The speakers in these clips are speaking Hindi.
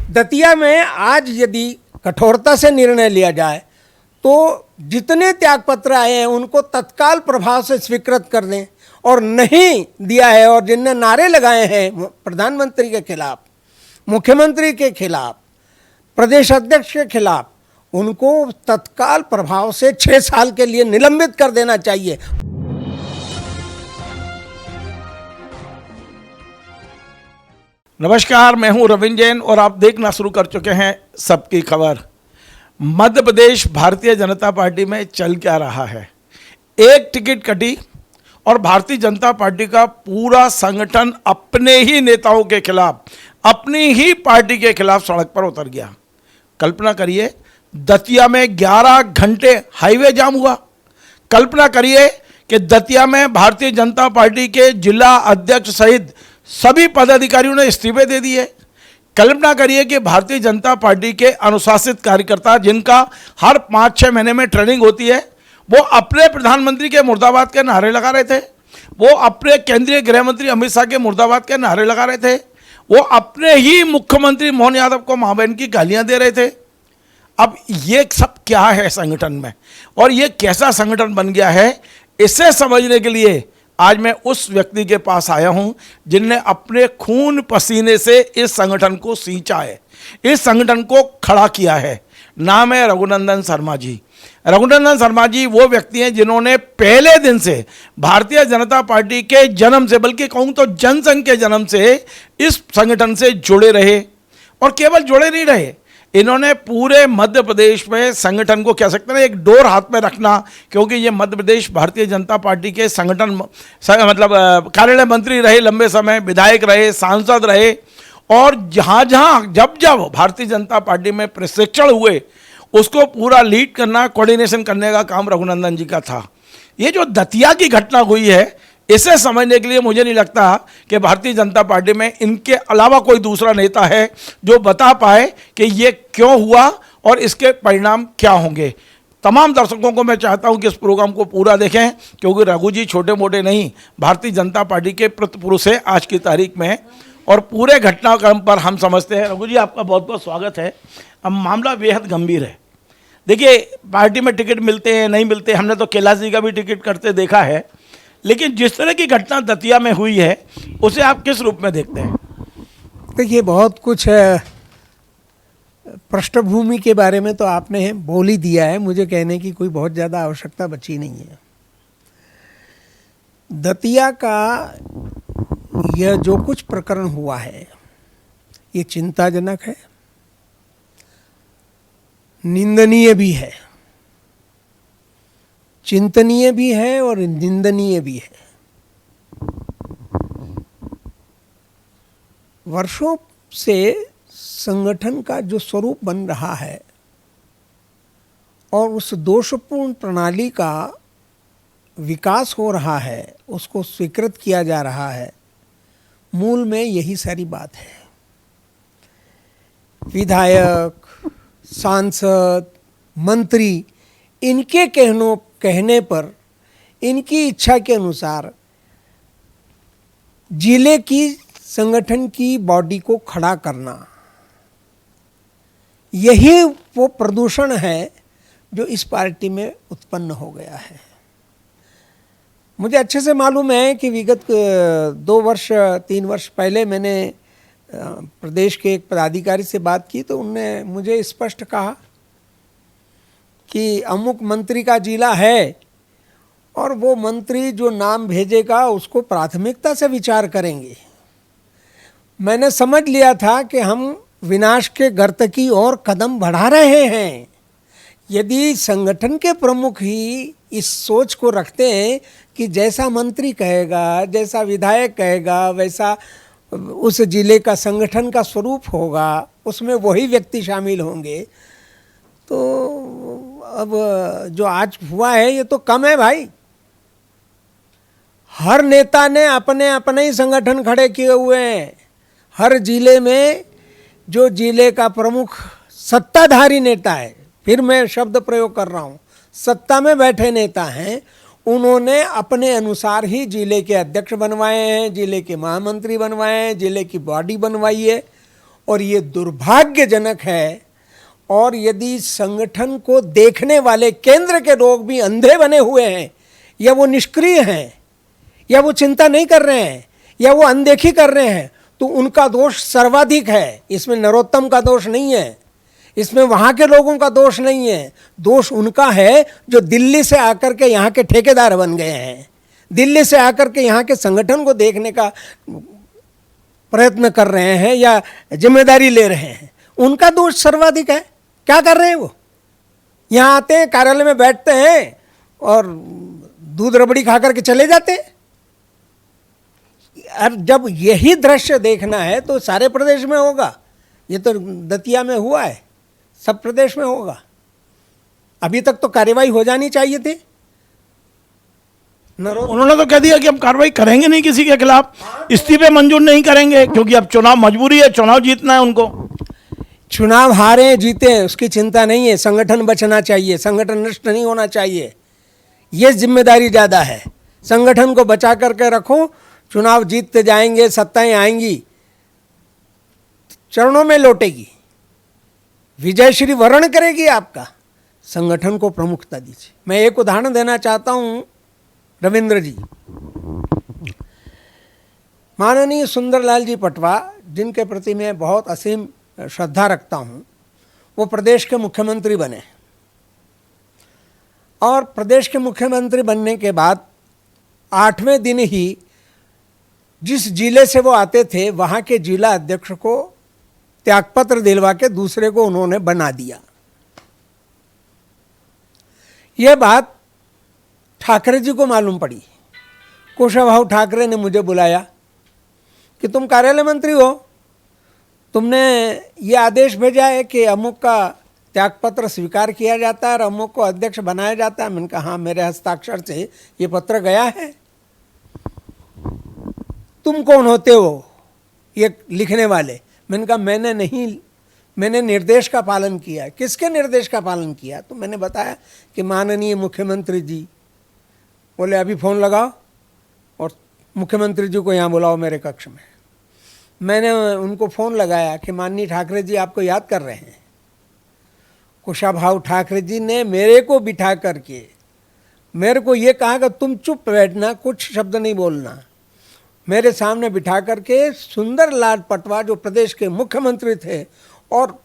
दतिया में आज यदि कठोरता से निर्णय लिया जाए तो जितने त्यागपत्र आए हैं उनको तत्काल प्रभाव से स्वीकृत कर दें, और नहीं दिया है और जिनने नारे लगाए हैं प्रधानमंत्री के खिलाफ, मुख्यमंत्री के खिलाफ, प्रदेश अध्यक्ष के खिलाफ, उनको तत्काल प्रभाव से 6 साल के लिए निलंबित कर देना चाहिए। नमस्कार, मैं हूं रविंद्र जैन और आप देखना शुरू कर चुके हैं सबकी खबर। मध्य प्रदेश भारतीय जनता पार्टी में चल क्या रहा है। एक टिकट कटी और भारतीय जनता पार्टी का पूरा संगठन अपने ही नेताओं के खिलाफ, अपनी ही पार्टी के खिलाफ सड़क पर उतर गया। कल्पना करिए, दतिया में 11 घंटे हाईवे जाम हुआ। कल्पना करिए कि दतिया में भारतीय जनता पार्टी के जिला अध्यक्ष सहित सभी पदाधिकारियों ने इस्तीफे दे दिए। कल्पना करिए कि भारतीय जनता पार्टी के अनुशासित कार्यकर्ता, जिनका हर 5-6 महीने में ट्रेनिंग होती है, वो अपने प्रधानमंत्री के मुर्दाबाद के नारे लगा रहे थे, वो अपने केंद्रीय गृह मंत्री अमित शाह के मुर्दाबाद के नारे लगा रहे थे, वो अपने ही मुख्यमंत्री मोहन यादव को मां बहन की गालियां दे रहे थे। अब ये सब क्या है संगठन में, और ये कैसा संगठन बन गया है, इसे समझने के लिए आज मैं उस व्यक्ति के पास आया हूं जिनने अपने खून पसीने से इस संगठन को सींचा है, इस संगठन को खड़ा किया है। नाम है रघुनंदन शर्मा जी। रघुनंदन शर्मा जी वो व्यक्ति हैं जिन्होंने पहले दिन से भारतीय जनता पार्टी के जन्म से, बल्कि कहूँ तो जनसंघ के जन्म से इस संगठन से जुड़े रहे, और केवल जुड़े नहीं रहे, इन्होंने पूरे मध्य प्रदेश में संगठन को कह सकते हैं एक डोर हाथ में रखना, क्योंकि ये मध्य प्रदेश भारतीय जनता पार्टी के संगठन मतलब कार्यालय मंत्री रहे, लंबे समय विधायक रहे, सांसद रहे, और जहाँ जहाँ जब जब भारतीय जनता पार्टी में प्रशिक्षण हुए उसको पूरा लीड करना, कोऑर्डिनेशन करने का काम रघुनंदन जी का था। ये जो दतिया की घटना हुई है, इसे समझने के लिए मुझे नहीं लगता कि भारतीय जनता पार्टी में इनके अलावा कोई दूसरा नेता है जो बता पाए कि ये क्यों हुआ और इसके परिणाम क्या होंगे। तमाम दर्शकों को मैं चाहता हूं कि इस प्रोग्राम को पूरा देखें, क्योंकि रघु जी छोटे मोटे नहीं, भारतीय जनता पार्टी के प्रतिपुरुष है आज की तारीख में, और पूरे घटनाक्रम पर हम समझते हैं। रघु जी, आपका बहुत बहुत स्वागत है। अब मामला बेहद गंभीर है। देखिए, पार्टी में टिकट मिलते हैं नहीं मिलते, हमने तो कैलाश जी का भी टिकट करते देखा है, लेकिन जिस तरह की घटना दतिया में हुई है उसे आप किस रूप में देखते हैं? देखिए, बहुत कुछ है, पृष्ठभूमि के बारे में तो आपने बोल ही दिया है, मुझे कहने की कोई बहुत ज़्यादा आवश्यकता बची नहीं है। दतिया का यह जो कुछ प्रकरण हुआ है ये चिंताजनक है, निंदनीय भी है, चिंतनीय भी है और निंदनीय भी है। वर्षों से संगठन का जो स्वरूप बन रहा है और उस दोषपूर्ण प्रणाली का विकास हो रहा है, उसको स्वीकृत किया जा रहा है, मूल में यही सारी बात है। विधायक, सांसद, मंत्री, इनके कहने पर, इनकी इच्छा के अनुसार जिले की संगठन की बॉडी को खड़ा करना, यही वो प्रदूषण है जो इस पार्टी में उत्पन्न हो गया है। मुझे अच्छे से मालूम है कि विगत 2-3 वर्ष पहले मैंने प्रदेश के एक पदाधिकारी से बात की, तो उनने मुझे स्पष्ट कहा कि अमुक मंत्री का जिला है और वो मंत्री जो नाम भेजेगा उसको प्राथमिकता से विचार करेंगे। मैंने समझ लिया था कि हम विनाश के गर्त की ओर कदम बढ़ा रहे हैं। यदि संगठन के प्रमुख ही इस सोच को रखते हैं कि जैसा मंत्री कहेगा, जैसा विधायक कहेगा, वैसा उस जिले का संगठन का स्वरूप होगा, उसमें वही व्यक्ति शामिल होंगे, तो अब जो आज हुआ है ये तो कम है भाई। हर नेता ने अपने अपने ही संगठन खड़े किए हुए हैं। हर जिले में जो जिले का प्रमुख सत्ताधारी नेता है, फिर मैं शब्द प्रयोग कर रहा हूँ, सत्ता में बैठे नेता हैं, उन्होंने अपने अनुसार ही जिले के अध्यक्ष बनवाए हैं, जिले के महामंत्री बनवाए हैं, जिले की बॉडी बनवाई है, और ये दुर्भाग्यजनक है। और यदि संगठन को देखने वाले केंद्र के लोग भी अंधे बने हुए हैं, या वो निष्क्रिय हैं, या वो चिंता नहीं कर रहे हैं, या वो अनदेखी कर रहे हैं, तो उनका दोष सर्वाधिक है। इसमें नरोत्तम का दोष नहीं है, इसमें वहाँ के लोगों का दोष नहीं है। दोष उनका है जो दिल्ली से आकर के यहाँ के ठेकेदार बन गए हैं, दिल्ली से आकर के यहाँ के संगठन को देखने का प्रयत्न कर रहे हैं या जिम्मेदारी ले रहे हैं। उनका दोष सर्वाधिक है। क्या कर रहे हैं वो? यहाँ आते हैं, कार्यालय में बैठते हैं और दूध रबड़ी खा करके चले जाते हैं। और जब यही दृश्य देखना है तो सारे प्रदेश में होगा। ये तो दतिया में हुआ है, सब प्रदेश में होगा। अभी तक तो कार्रवाई हो जानी चाहिए थी। उन्होंने तो कह दिया कि हम कार्रवाई करेंगे नहीं किसी के खिलाफ, इस्तीफे मंजूर नहीं करेंगे, क्योंकि अब चुनाव मजबूरी है, चुनाव जीतना है उनको। चुनाव हारे जीते उसकी चिंता नहीं है, संगठन बचना चाहिए, संगठन नष्ट नहीं होना चाहिए। ये जिम्मेदारी ज़्यादा है। संगठन को बचा करके रखो, चुनाव जीतते जाएंगे, सत्ताएं आएंगी, चरणों में लौटेगी, विजय श्री वर्ण करेगी आपका। संगठन को प्रमुखता दीजिए। मैं एक उदाहरण देना चाहता हूँ रविंद्र जी, माननीय सुंदरलाल जी पटवा, जिनके प्रति मैं बहुत असीम श्रद्धा रखता हूँ, वो प्रदेश के मुख्यमंत्री बने। और प्रदेश के मुख्यमंत्री बनने के बाद 8वें दिन ही जिस जिले से वो आते थे, वहाँ के जिला अध्यक्ष को त्यागपत्र दिलवा के दूसरे को उन्होंने बना दिया। यह बात ठाकरे जी को मालूम पड़ी। कुशाभाऊ ठाकरे ने मुझे बुलाया कि तुम कार्यालय मंत्री हो, तुमने ये आदेश भेजा है कि अमुक का त्यागपत्र स्वीकार किया जाता है और अमुक को अध्यक्ष बनाया जाता है। मैंने कहा हाँ, मेरे हस्ताक्षर से ये पत्र गया है। तुम कौन होते हो ये लिखने वाले? मैंने कहा मैंने नहीं, मैंने निर्देश का पालन किया। किसके निर्देश का पालन किया? तो मैंने बताया कि माननीय मुख्यमंत्री जी। बोले अभी फ़ोन लगाओ और मुख्यमंत्री जी को यहाँ बुलाओ मेरे कक्ष में। मैंने उनको फ़ोन लगाया कि माननीय ठाकरे जी आपको याद कर रहे हैं। कुशाभाऊ ठाकरे जी ने मेरे को बिठा करके मेरे को ये कहा कि तुम चुप बैठना, कुछ शब्द नहीं बोलना। मेरे सामने बिठा करके सुंदरलाल पटवा, जो प्रदेश के मुख्यमंत्री थे और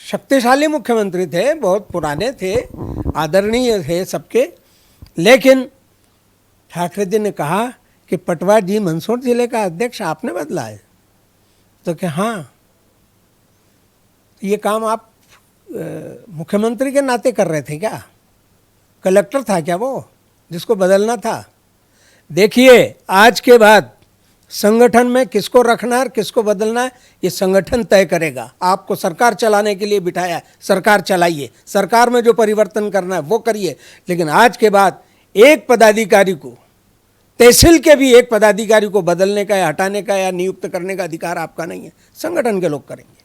शक्तिशाली मुख्यमंत्री थे, बहुत पुराने थे, आदरणीय थे सबके, लेकिन ठाकरे जी ने कहा कि पटवा जी, मंदसौर जिले का अध्यक्ष आपने बदला है। तो कि हाँ, ये काम आप मुख्यमंत्री के नाते कर रहे थे क्या? कलेक्टर था क्या वो जिसको बदलना था? देखिए, आज के बाद संगठन में किसको रखना है और किसको बदलना है ये संगठन तय करेगा। आपको सरकार चलाने के लिए बिठाया है, सरकार चलाइए, सरकार में जो परिवर्तन करना है वो करिए, लेकिन आज के बाद एक पदाधिकारी को, तहसील के भी एक पदाधिकारी को बदलने का या हटाने का या नियुक्त करने का अधिकार आपका नहीं है, संगठन के लोग करेंगे।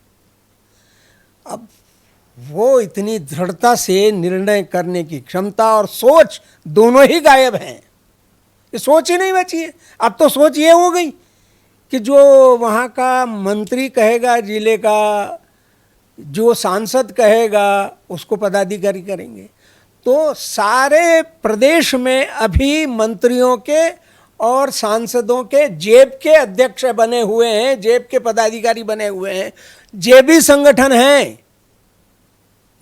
अब वो इतनी दृढ़ता से निर्णय करने की क्षमता और सोच दोनों ही गायब हैं। ये सोच ही नहीं बची है। अब तो सोच ये हो गई कि जो वहाँ का मंत्री कहेगा, जिले का जो सांसद कहेगा, उसको पदाधिकारी करेंगे। तो सारे प्रदेश में अभी मंत्रियों के और सांसदों के जेब के अध्यक्ष बने हुए हैं, जेब के पदाधिकारी बने हुए हैं। जेबी संगठन है,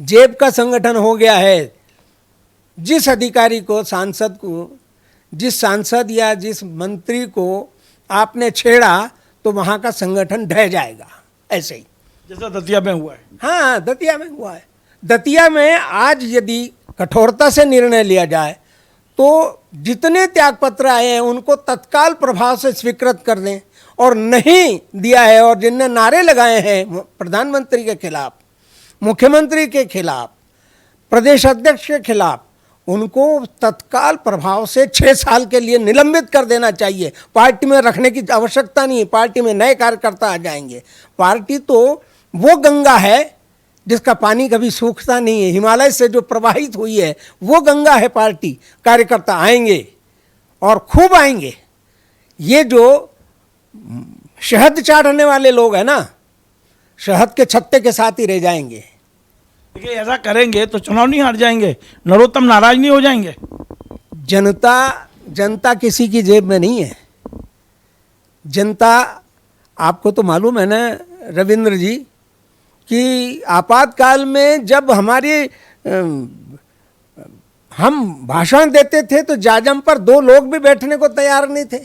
जेब का संगठन हो गया है। जिस अधिकारी को, सांसद को, जिस सांसद या जिस मंत्री को आपने छेड़ा तो वहाँ का संगठन ढह जाएगा। ऐसे ही जैसा दतिया में हुआ है। हाँ, दतिया में हुआ है। दतिया में आज यदि कठोरता से निर्णय लिया जाए तो जितने त्यागपत्र आए हैं उनको तत्काल प्रभाव से स्वीकृत कर दें, और नहीं दिया है और जिनने नारे लगाए हैं प्रधानमंत्री के खिलाफ, मुख्यमंत्री के खिलाफ, प्रदेश अध्यक्ष के खिलाफ, उनको तत्काल प्रभाव से 6 साल के लिए निलंबित कर देना चाहिए। पार्टी में रखने की आवश्यकता नहीं, पार्टी में नए कार्यकर्ता आ जाएंगे। पार्टी तो वो गंगा है जिसका पानी कभी सूखता नहीं है, हिमालय से जो प्रवाहित हुई है वो गंगा है पार्टी। कार्यकर्ता आएंगे और खूब आएंगे। ये जो शहद चाटने वाले लोग हैं ना, शहद के छत्ते के साथ ही रह जाएंगे। देखिए, ऐसा करेंगे तो चुनाव नहीं हार जाएंगे, नरोत्तम नाराज नहीं हो जाएंगे? जनता किसी की जेब में नहीं है। जनता, आपको तो मालूम है ना रविंद्र जी, कि आपातकाल में जब हम भाषण देते थे तो जाजम पर 2 लोग भी बैठने को तैयार नहीं थे।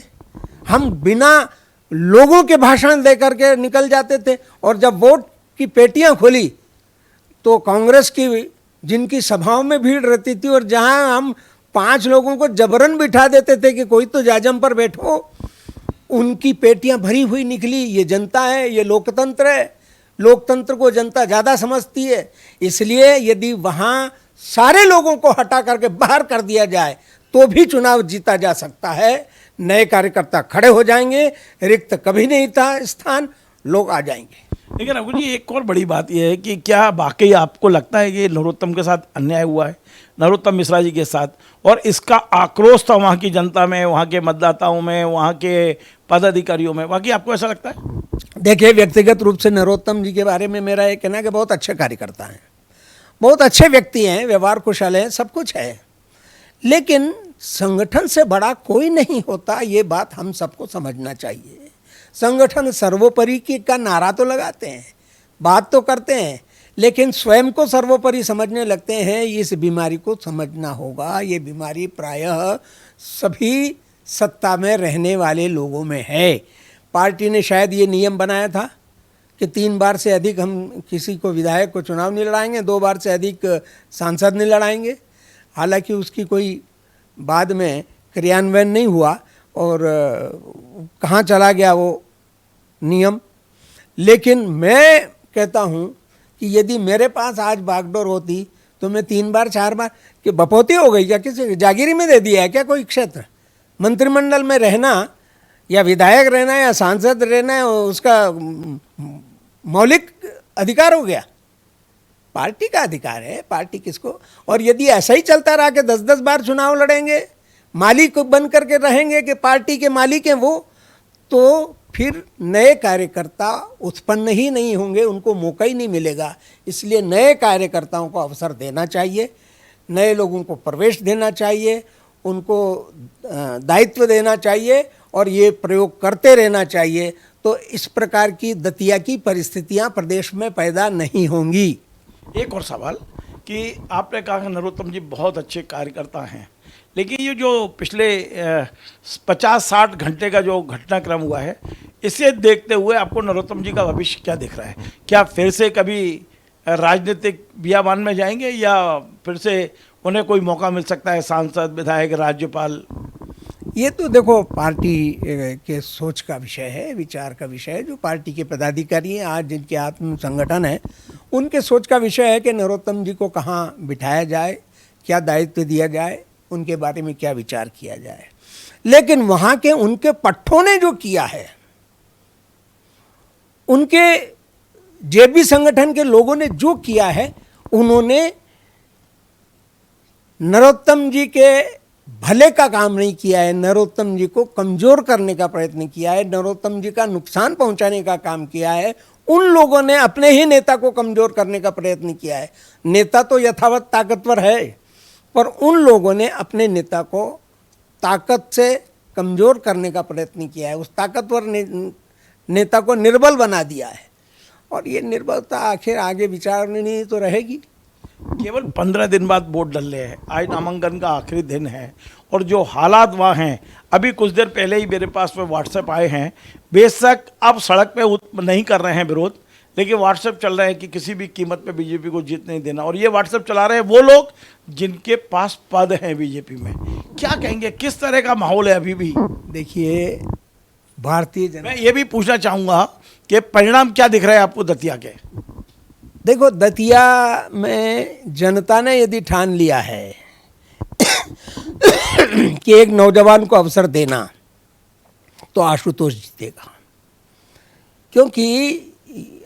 हम बिना लोगों के भाषण दे करके निकल जाते थे, और जब वोट की पेटियां खोली तो कांग्रेस की जिनकी सभाओं में भीड़ रहती थी, और जहां हम 5 लोगों को जबरन बिठा देते थे कि कोई तो जाजम पर बैठो, उनकी पेटियां भरी हुई निकली। ये जनता है, ये लोकतंत्र है। लोकतंत्र को जनता ज़्यादा समझती है। इसलिए यदि वहाँ सारे लोगों को हटा करके बाहर कर दिया जाए तो भी चुनाव जीता जा सकता है। नए कार्यकर्ता खड़े हो जाएंगे, रिक्त कभी नहीं था स्थान, लोग आ जाएंगे। लेकिन रघु जी, एक और बड़ी बात यह है कि क्या वाकई आपको लगता है कि नरोत्तम के साथ अन्याय हुआ है, नरोत्तम मिश्रा जी के साथ, और इसका आक्रोश था वहाँ की जनता में, वहाँ के मतदाताओं में, वहाँ के पदाधिकारियों में? बाकी आपको ऐसा लगता है? देखिए, व्यक्तिगत रूप से नरोत्तम जी के बारे में मेरा ये कहना है कि बहुत अच्छे कार्यकर्ता हैं, बहुत अच्छे व्यक्ति हैं, व्यवहार कुशल हैं, सब कुछ है। लेकिन संगठन से बड़ा कोई नहीं होता, ये बात हम सबको समझना चाहिए। संगठन सर्वोपरि की का नारा तो लगाते हैं, बात तो करते हैं, लेकिन स्वयं को सर्वोपरि समझने लगते हैं। इस बीमारी को समझना होगा। ये बीमारी प्रायः सभी सत्ता में रहने वाले लोगों में है। पार्टी ने शायद ये नियम बनाया था कि 3 बार से अधिक हम किसी को विधायक को चुनाव नहीं लड़ाएंगे, 2 बार से अधिक सांसद नहीं लड़ाएंगे। हालांकि उसकी कोई बाद में क्रियान्वयन नहीं हुआ और कहाँ चला गया वो नियम। लेकिन मैं कहता हूँ कि यदि मेरे पास आज बागडोर होती तो मैं 3 बार 4 बार, कि बपौती हो गई क्या, किसी जागीरी में दे दिया है क्या कोई क्षेत्र? मंत्रिमंडल में रहना या विधायक रहना या सांसद रहना उसका मौलिक अधिकार हो गया, पार्टी का अधिकार है। पार्टी किसको, और यदि ऐसा ही चलता रहा कि 10-10 बार चुनाव लड़ेंगे, मालिक बन करके रहेंगे कि पार्टी के मालिक हैं वो, तो फिर नए कार्यकर्ता उत्पन्न ही नहीं होंगे, उनको मौका ही नहीं मिलेगा। इसलिए नए कार्यकर्ताओं को अवसर देना चाहिए, नए लोगों को प्रवेश देना चाहिए, उनको दायित्व देना चाहिए और ये प्रयोग करते रहना चाहिए। तो इस प्रकार की दतिया की परिस्थितियां प्रदेश में पैदा नहीं होंगी। एक और सवाल कि आपने कहा कि नरोत्तम जी बहुत अच्छे कार्यकर्ता हैं, लेकिन ये जो पिछले 50-60 घंटे का जो घटनाक्रम हुआ है, इसे देखते हुए आपको नरोत्तम जी का भविष्य क्या दिख रहा है? क्या फिर से कभी राजनीतिक बियाबान में जाएंगे या फिर से उन्हें कोई मौका मिल सकता है, सांसद, विधायक, राज्यपाल? ये तो देखो पार्टी के सोच का विषय है, विचार का विषय है। जो पार्टी के पदाधिकारी हैं आज, जिनके हाथ में संगठन है, उनके सोच का विषय है कि नरोत्तम जी को कहाँ बिठाया जाए, क्या दायित्व दिया जाए, उनके बारे में क्या विचार किया जाए। लेकिन वहाँ के उनके पट्टों ने जो किया है, उनके जेबी संगठन के लोगों ने जो किया है, उन्होंने नरोत्तम जी के भले का काम नहीं किया है, नरोत्तम जी को कमज़ोर करने का प्रयत्न किया है, नरोत्तम जी का नुकसान पहुंचाने का काम किया है। उन लोगों ने अपने ही नेता को कमज़ोर करने का प्रयत्न किया है। नेता तो यथावत ताकतवर है, पर उन लोगों ने अपने नेता को ताकत से कमज़ोर करने का प्रयत्न किया है। उस ताकतवर नेता को निर्बल बना दिया है, और ये निर्बलता आखिर आगे विचारनी तो रहेगी। केवल 15 दिन बाद वोट डलने हैं, आज नामांकन का आखिरी दिन है, और जो हालात वहाँ हैं, अभी कुछ देर पहले ही मेरे पास में व्हाट्सएप आए हैं। बेशक अब सड़क पे नहीं कर रहे हैं विरोध, लेकिन व्हाट्सएप चल रहे हैं कि किसी भी कीमत पे बीजेपी को जीत नहीं देना, और ये व्हाट्सएप चला रहे हैं वो लोग जिनके पास पद हैं बीजेपी में। क्या कहेंगे, किस तरह का माहौल है अभी भी? देखिए, भारतीय जनता, मैं ये भी पूछना चाहूँगा कि परिणाम क्या दिख रहे हैं आपको दतिया के? देखो, दतिया में जनता ने यदि ठान लिया है कि एक नौजवान को अवसर देना, तो आशुतोष जीतेगा। क्योंकि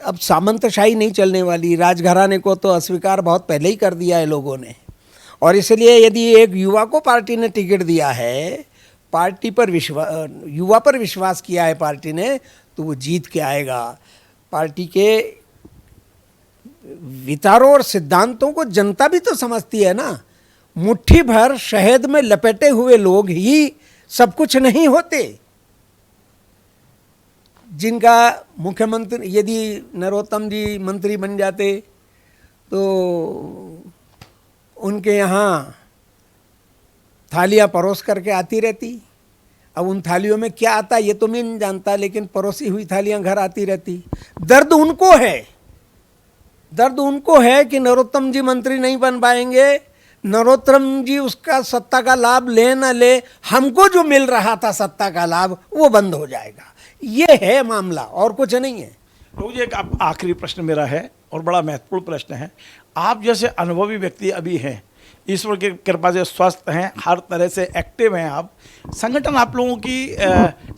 अब सामंतशाही नहीं चलने वाली, राजघराने को तो अस्वीकार बहुत पहले ही कर दिया है लोगों ने, और इसलिए यदि एक युवा को पार्टी ने टिकट दिया है, पार्टी पर युवा पर विश्वास किया है पार्टी ने, तो वो जीत के आएगा। पार्टी के विचारों और सिद्धांतों को जनता भी तो समझती है ना। मुट्ठी भर शहद में लपेटे हुए लोग ही सब कुछ नहीं होते। जिनका मुख्यमंत्री, यदि नरोत्तम जी मंत्री बन जाते तो उनके यहाँ थालियाँ परोस करके आती रहती। अब उन थालियों में क्या आता ये तो मैं नहीं जानता, लेकिन परोसी हुई थालियाँ घर आती रहती। दर्द उनको है, दर्द उनको है कि नरोत्तम जी मंत्री नहीं बन पाएंगे, नरोत्तम जी उसका सत्ता का लाभ ले न ले, हमको जो मिल रहा था सत्ता का लाभ वो बंद हो जाएगा। ये है मामला, और कुछ नहीं है। मुझे एक आखिरी प्रश्न मेरा है और बड़ा महत्वपूर्ण प्रश्न है। आप जैसे अनुभवी व्यक्ति अभी हैं, ईश्वर की कृपा से स्वस्थ हैं, हर तरह से एक्टिव हैं आप, संगठन आप लोगों की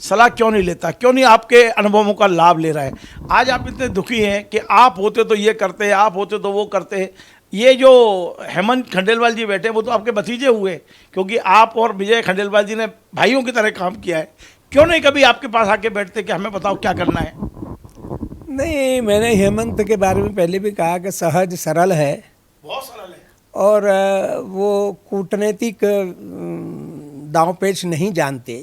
सलाह क्यों नहीं लेता, क्यों नहीं आपके अनुभवों का लाभ ले रहा है? आज आप इतने दुखी हैं कि आप होते तो ये करते, आप होते तो वो करते। ये जो हेमंत खंडेलवाल जी बैठे वो तो आपके भतीजे हुए, क्योंकि आप और विजय खंडेलवाल जी ने भाइयों की तरह काम किया है। क्यों नहीं कभी आपके पास आके बैठते कि हमें बताओ क्या करना है? नहीं, मैंने हेमंत के बारे में पहले भी कहा कि सहज सरल है, बहुत सरल है, और वो कूटनीतिक दांव पेच नहीं जानते।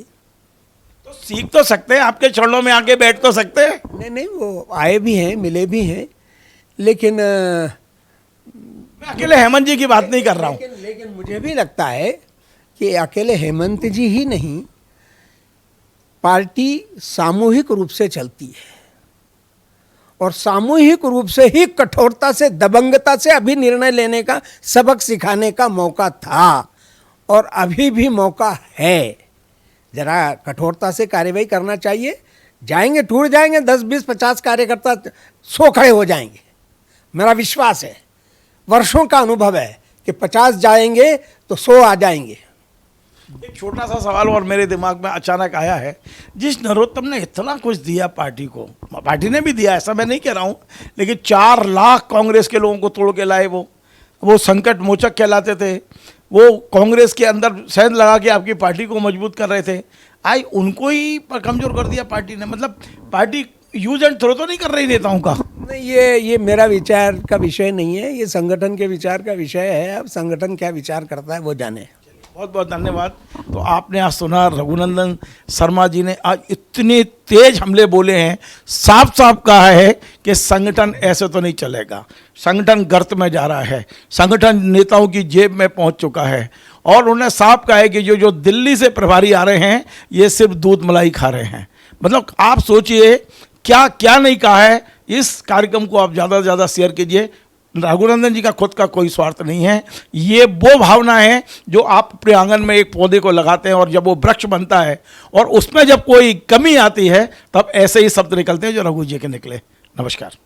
तो सीख तो सकते हैं, आपके चरणों में आके बैठ तो सकते हैं। नहीं नहीं, वो आए भी हैं, मिले भी हैं, लेकिन मैं अकेले हेमंत जी की बात नहीं कर रहा हूँ। लेकिन मुझे भी लगता है कि अकेले हेमंत जी ही नहीं, पार्टी सामूहिक रूप से चलती है, और सामूहिक रूप से ही कठोरता से, दबंगता से अभी निर्णय लेने का, सबक सिखाने का मौका था, और अभी भी मौका है। जरा कठोरता से कार्यवाही करना चाहिए। जाएंगे, टूट जाएंगे 10, 20, 50 कार्यकर्ता 100 खड़े हो जाएंगे, मेरा विश्वास है। वर्षों का अनुभव है कि 50 जाएंगे तो 100 आ जाएंगे। एक छोटा सा सवाल और मेरे दिमाग में अचानक आया है। जिस नरोत्तम ने इतना कुछ दिया पार्टी को, पार्टी ने भी दिया, ऐसा मैं नहीं कह रहा हूँ, लेकिन 4 लाख कांग्रेस के लोगों को तोड़ के लाए, वो संकट मोचक कहलाते थे, वो कांग्रेस के अंदर सेंध लगा के आपकी पार्टी को मजबूत कर रहे थे, आज उनको ही कमजोर कर दिया पार्टी ने। मतलब पार्टी यूज एंड थ्रो तो नहीं कर रही नेताओं का? नहीं, ये मेरा विचार का विषय नहीं है, ये संगठन के विचार का विषय है। अब संगठन क्या विचार करता है वो जाने। बहुत बहुत धन्यवाद। तो आपने आज सुना, रघुनंदन शर्मा जी ने आज इतने तेज हमले बोले हैं, साफ साफ कहा है कि संगठन ऐसे तो नहीं चलेगा, संगठन गर्त में जा रहा है, संगठन नेताओं की जेब में पहुंच चुका है। और उन्होंने साफ कहा है कि जो दिल्ली से प्रभारी आ रहे हैं ये सिर्फ दूध मलाई खा रहे हैं। मतलब आप सोचिए क्या क्या नहीं कहा है। इस कार्यक्रम को आप ज़्यादा से ज़्यादा शेयर कीजिए। रघुनंदन जी का खुद का कोई स्वार्थ नहीं है, ये वो भावना है जो आप अपने आंगन में एक पौधे को लगाते हैं और जब वो वृक्ष बनता है और उसमें जब कोई कमी आती है तब ऐसे ही शब्द निकलते हैं जो रघु जी के निकले। नमस्कार।